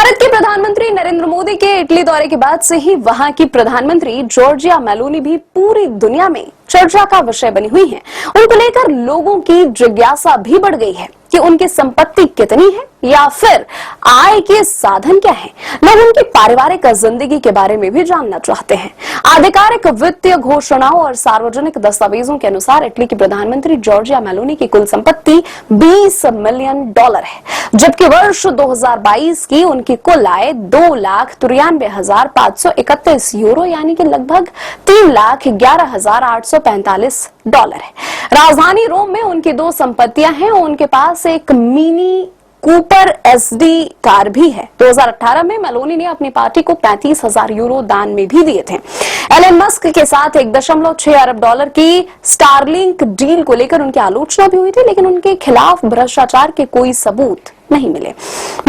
भारत के प्रधानमंत्री नरेंद्र मोदी के इटली दौरे के बाद से ही वहां की प्रधानमंत्री जॉर्जिया मेलोनी भी पूरी दुनिया में चर्चा का विषय बनी हुई हैं। उनको लेकर लोगों की जिज्ञासा भी बढ़ गई है कि उनकी संपत्ति कितनी है या फिर आय के साधन क्या है। लोग उनकी पारिवारिक जिंदगी के बारे में भी जानना चाहते हैं। आधिकारिक वित्तीय घोषणाओं और सार्वजनिक दस्तावेजों के अनुसार इटली की प्रधानमंत्री जॉर्जिया मेलोनी की कुल संपत्ति $20 मिलियन है, जबकि वर्ष 2022 की उनकी कुल आय €2,93,531 यानी कि लगभग $3,11,845 है। राजधानी रोम में उनकी दो संपत्तियां हैं। उनके पास एक मिनी कूपर एसडी कार भी है। 2018 में मेलोनी ने अपनी पार्टी को €35,000 दान में भी दिए थे। एलन मस्क के साथ $1.6 अरब की स्टारलिंक डील को लेकर उनकी आलोचना भी हुई थी, लेकिन उनके खिलाफ भ्रष्टाचार के कोई सबूत नहीं मिले।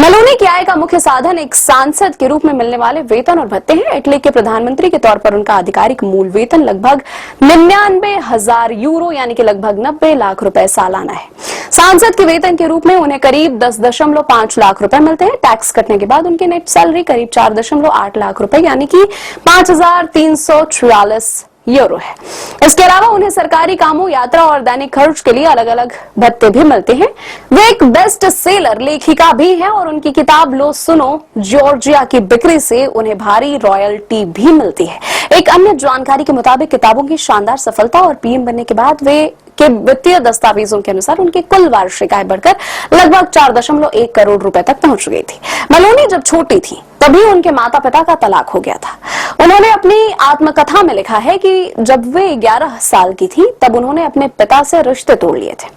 मेलोनी की आय का मुख्य साधन एक सांसद के रूप में मिलने वाले वेतन और भत्ते हैं। इटली के प्रधानमंत्री के तौर पर उनका आधिकारिक मूल वेतन लगभग €99,000 यानी कि लगभग 90 लाख रुपए सालाना है। सांसद के वेतन के रूप में उन्हें करीब 10.5 लाख रुपए मिलते हैं। टैक्स कटने के बाद उनकी नेट सैलरी करीब 4.8 लाख रुपए यानी कि €5,346 है। इसके अलावा उन्हें सरकारी कामों, यात्रा और दैनिक खर्च के लिए अलग अलग भत्ते भी मिलते हैं। वे एक बेस्ट सेलर लेखिका भी हैं और उनकी किताब लो सुनो जॉर्जिया की बिक्री से उन्हें भारी रॉयल्टी भी मिलती है। एक अन्य जानकारी के मुताबिक किताबों की शानदार सफलता और पीएम बनने के बाद वे के वित्तीय दस्तावेजों के अनुसार उनकी कुल वार्षिक आय बढ़कर लगभग 4.1 करोड़ रुपए तक पहुंच गई थी। मेलोनी जब छोटी थी तभी उनके माता पिता का तलाक हो गया था। उन्होंने अपनी आत्मकथा में लिखा है कि जब वे 11 साल की थी तब उन्होंने अपने पिता से रिश्ते तोड़ लिए थे।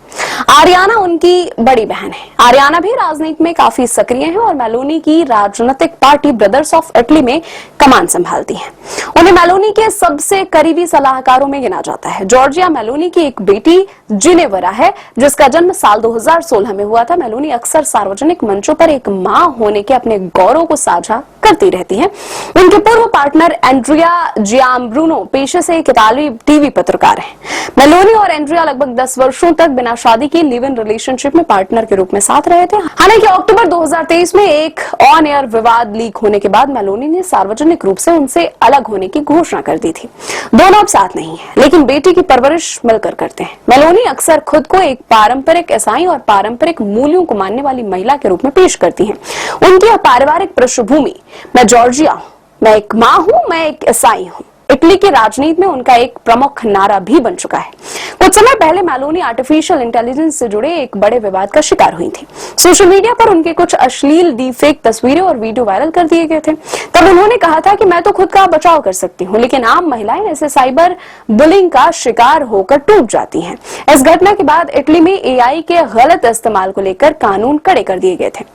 आरियाना उनकी बड़ी बहन है। आरियाना भी राजनीति में काफी सक्रिय है और मेलोनी की राजनीतिक पार्टी ब्रदर्स ऑफ इटली में कमान संभालती है। उन्हें मेलोनी के सबसे करीबी सलाहकारों में गिना जाता है। जॉर्जिया मेलोनी की एक बेटी जिनेवरा है, जिसका जन्म साल 2016 में हुआ था। मेलोनी अक्सर सार्वजनिक मंचों पर एक मां होने के अपने गौरव को साझा करती रहती हैं। उनके पूर्व पार्टनर एंड्रिया जियाम्ब्रुनो पेशे से एक इतालवी टीवी पत्रकार हैं। मेलोनी और एंड्रिया लगभग 10 वर्षों तक बिना शादी के लिव इन रिलेशनशिप में पार्टनर के रूप में साथ रहे थे। हालांकि अक्टूबर 2023 में एक ऑन एयर विवाद लीक होने के बाद मेलोनी ने सार्वजनिक रूप से उनसे अलग होने की घोषणा कर दी थी। दोनों अब साथ नहीं है, लेकिन बेटी की परवरिश मिलकर करते हैं। मेलोनी अक्सर खुद को एक पारंपरिक ईसाई और पारंपरिक मूल्यों को मानने वाली महिला के रूप में पेश करती हैं। उनकी पारिवारिक पृष्ठभूमि, मैं जॉर्जिया हूं, मैं एक मां हूं, मैं एक ईसाई हूं, इटली की राजनीति में उनका एक प्रमुख नारा भी बन चुका है। कुछ समय पहले मेलोनी आर्टिफिशियल इंटेलिजेंस से जुड़े एक बड़े विवाद का शिकार हुई थी। सोशल मीडिया पर उनके कुछ अश्लील डीफेक तस्वीरें और वीडियो वायरल कर दिए गए थे। तब उन्होंने कहा था कि मैं तो खुद का बचाव कर सकती हूं, लेकिन आम महिलाएं ऐसे साइबर बुलिंग का शिकार होकर टूट जाती हैं। इस घटना के बाद इटली में एआई के गलत इस्तेमाल को लेकर कानून कड़े कर दिए गए थे।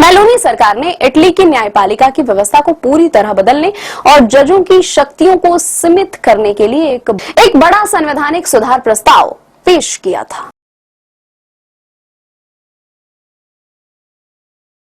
मेलोनी सरकार ने इटली की न्यायपालिका की व्यवस्था को पूरी तरह बदलने और जजों की शक्तियों को सीमित करने के लिए एक बड़ा संवैधानिक सुधार प्रस्ताव पेश किया था।